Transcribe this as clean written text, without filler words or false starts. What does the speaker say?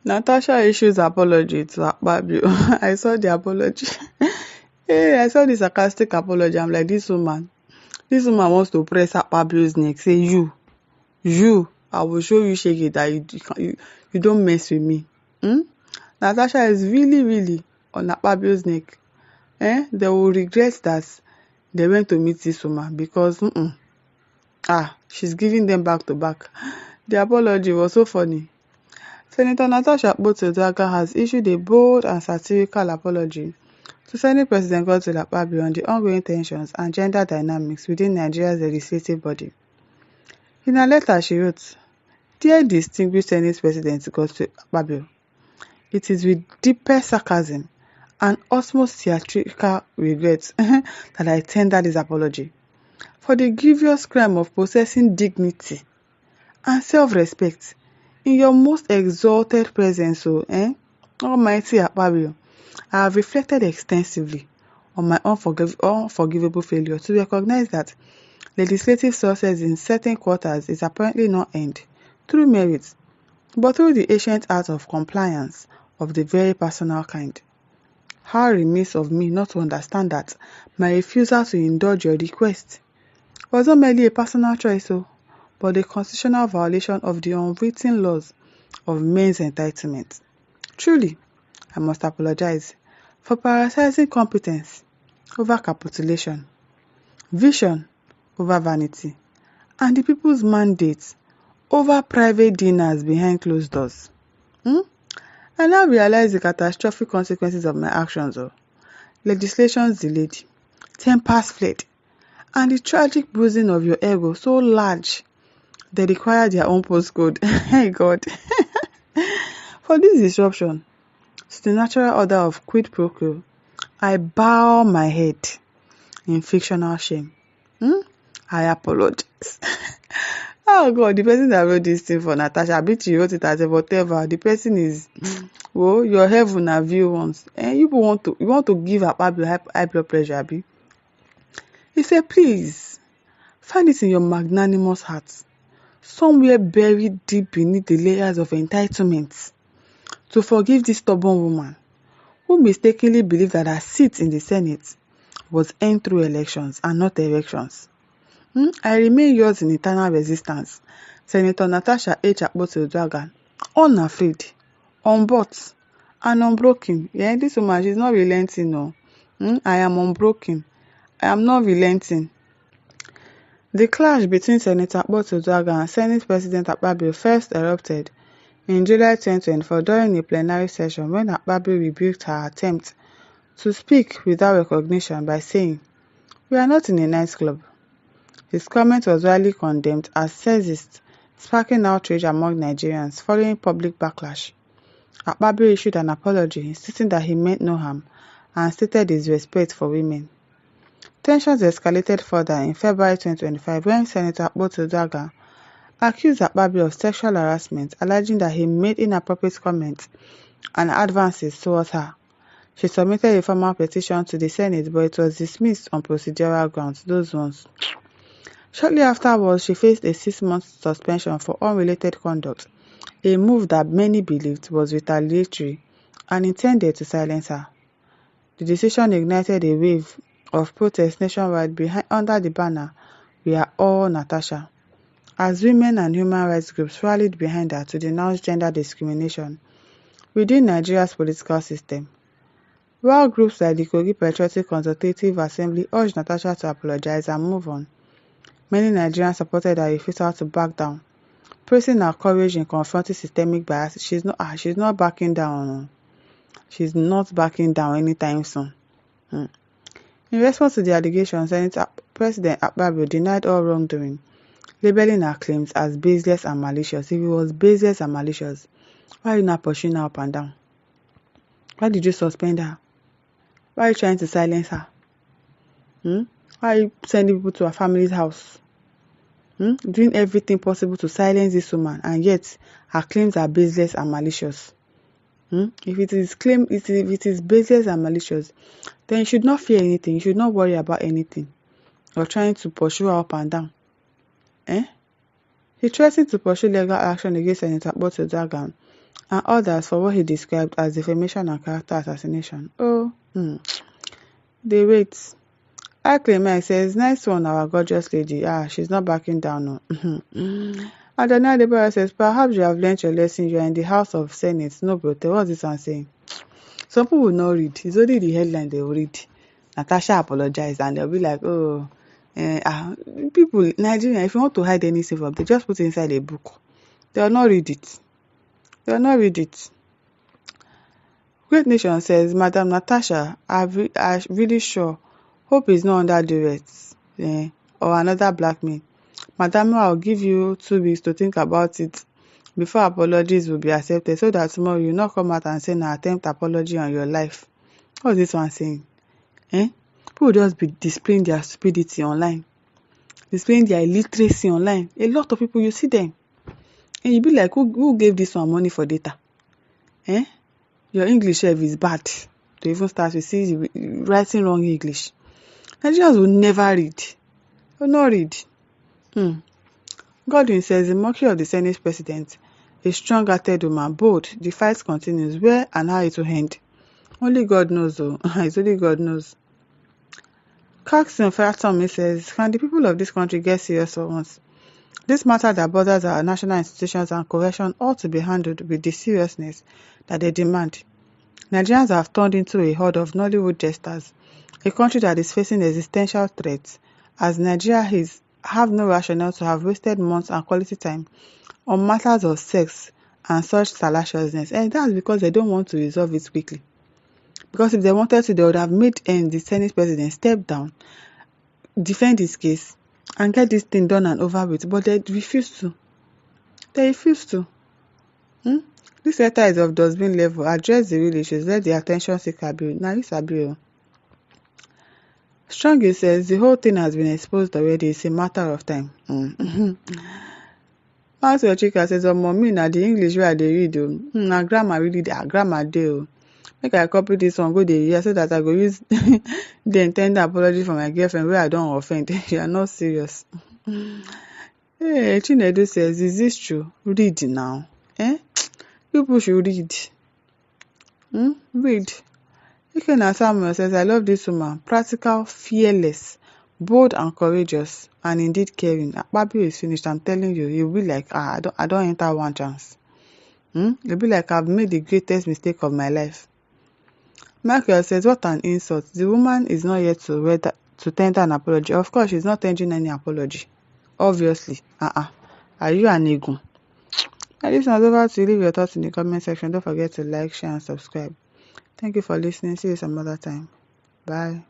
Natasha issues apology to Akpabio. I saw the apology. Hey, I saw the sarcastic apology. I'm like, this woman wants to press Akpabio's neck. Say, I will show you shege that you don't mess with me. Natasha is really on Akpabio's neck. They will regret that they went to meet this woman because she's giving them back to back. The apology was so funny. Senator Natasha Akpabio has issued a bold and satirical apology to Senate President Godswill Akpabio on the ongoing tensions and gender dynamics within Nigeria's legislative body. In a letter she wrote, "Dear distinguished Senate President Godswill Akpabio, it is with deepest sarcasm and utmost theatrical regret that I tender this apology for the grievous crime of possessing dignity and self-respect in your most exalted presence, Almighty Akpabio. I have reflected extensively on my unforgivable failure to recognize that legislative success in certain quarters is apparently not earned through merit, but through the ancient art of compliance of the very personal kind. How remiss of me not to understand that my refusal to indulge your request was not merely a personal choice, but a constitutional violation of the unwritten laws of men's entitlement. Truly, I must apologize for prioritizing competence over capitulation, vision over vanity, and the people's mandate over private dinners behind closed doors. I now realize the catastrophic consequences of my actions. Legislations delayed, tempers fled, and the tragic bruising of your ego so large they require their own postcode. Hey God. For this disruption to the natural order of quid pro quo, I bow my head in fictional shame. I apologize. Oh God, the person that wrote this thing for Natasha, I bet you wrote it as a whatever. The person is, your heaven have view once. And you want to give Akpabio high blood pressure, abi? He said, please, find it in your magnanimous heart, somewhere buried deep beneath the layers of entitlement, to forgive this stubborn woman who mistakenly believed that her seat in the Senate was earned through elections and not erections. I remain yours in eternal resistance, Senator Natasha H. Akpabio, unafraid, unbought, and unbroken. Yeah, this woman, she's not relenting, no. I am unbroken. I am not relenting. The clash between Senator Akpabio and Senate President Akpabio first erupted in July 2024 during a plenary session when Akpabio rebuked her attempt to speak without recognition by saying, "We are not in a nightclub." His comment was widely condemned as sexist, sparking outrage among Nigerians following public backlash. Akpabio issued an apology, stating that he meant no harm and stated his respect for women. Tensions escalated further in February 2025 when Senator Akpabio accused Akpabio of sexual harassment, alleging that he made inappropriate comments and advances towards her. She submitted a formal petition to the Senate, but it was dismissed on procedural grounds, those ones. Shortly afterwards, she faced a 6-month suspension for unrelated conduct, a move that many believed was retaliatory and intended to silence her. The decision ignited a wave of protest nationwide under the banner, "We are all Natasha," as women and human rights groups rallied behind her to denounce gender discrimination within Nigeria's political system. While groups like the Kogi Patriotic Consultative Assembly urged Natasha to apologize and move on, many Nigerians supported her refusal to back down, praising her courage in confronting systemic bias. She's not backing down. She's not backing down anytime soon. In response to the allegations, Senate President Akpabio denied all wrongdoing, labeling her claims as baseless and malicious. If it was baseless and malicious, why are you not pursuing her up and down? Why did you suspend her? Why are you trying to silence her? Why are you sending people to her family's house? Doing everything possible to silence this woman, and yet her claims are baseless and malicious. If it is baseless and malicious, then you should not fear anything. You should not worry about anything. You're trying to pursue her up and down. He threatened to pursue legal action against Senator Akpabio and others for what he described as defamation and character assassination. They wait. Clement says, nice one, our gorgeous lady. She's not backing down. No. And Daniel Deborah says, perhaps you have learnt your lesson. You are in the House of Senate. No, but what's this one saying? Some people will not read. It's only the headline they will read. Natasha apologized, and they'll be like, people, Nigeria, if you want to hide anything from them, just put it inside a book. They'll not read it. They'll not read it. Great Nation says, Madam Natasha, I'm really sure hope is not under duress or another blackmail. Madam, I'll give you 2 weeks to think about it before apologies will be accepted, so that tomorrow you not come out and say an attempt apology on your life. What's this one saying? People just be displaying their stupidity online, displaying their illiteracy online. A lot of people, you see them, and you be like, who gave this one money for data? Your English is bad to even start with. See, writing wrong English. Nigerians will never read. Will not read. Godwin says, the mockery of the Senate president, a strong-hearted woman, bold, the fight continues. Where and how it will end? Only God knows, though. It's only God knows. Clarkson Fairton says, can the people of this country get serious for once? This matter that bothers our national institutions and cohesion ought to be handled with the seriousness that they demand. Nigerians have turned into a horde of Nollywood jesters, a country that is facing existential threats, as Nigeria have no rationale to have wasted months and quality time on matters of sex and such salaciousness. And that's because they don't want to resolve it quickly. Because if they wanted to, they would have made the Senate president step down, defend his case, and get this thing done and over with. But they refuse to. They refuse to. This letter is of dustbin level. Address the real issues. Let the attention seek Akpabio. Now this Akpabio. Strong says the whole thing has been exposed already. It's a matter of time. Maxwell Chika says, mommy, na the English where they read. Na grammar really there. Grammar there. Make I copy this one, go there here, so that I go use the intended apology for my girlfriend where I don't offend. You are not serious. Hey, Chinedu says, is this true? Read now. People should read. Read. Ikena Samuel says, I love this woman. Practical, fearless, bold and courageous, and indeed caring. Akpabio is finished. I'm telling you, you'll be like, I don't enter one chance. You'll be like, I've made the greatest mistake of my life. Michael says, what an insult. The woman is not yet to tender an apology. Of course, she's not tendering any apology. Obviously. Are you an ego? I just want over to leave your thoughts in the comment section. Don't forget to like, share, and subscribe. Thank you for listening. See you some other time. Bye.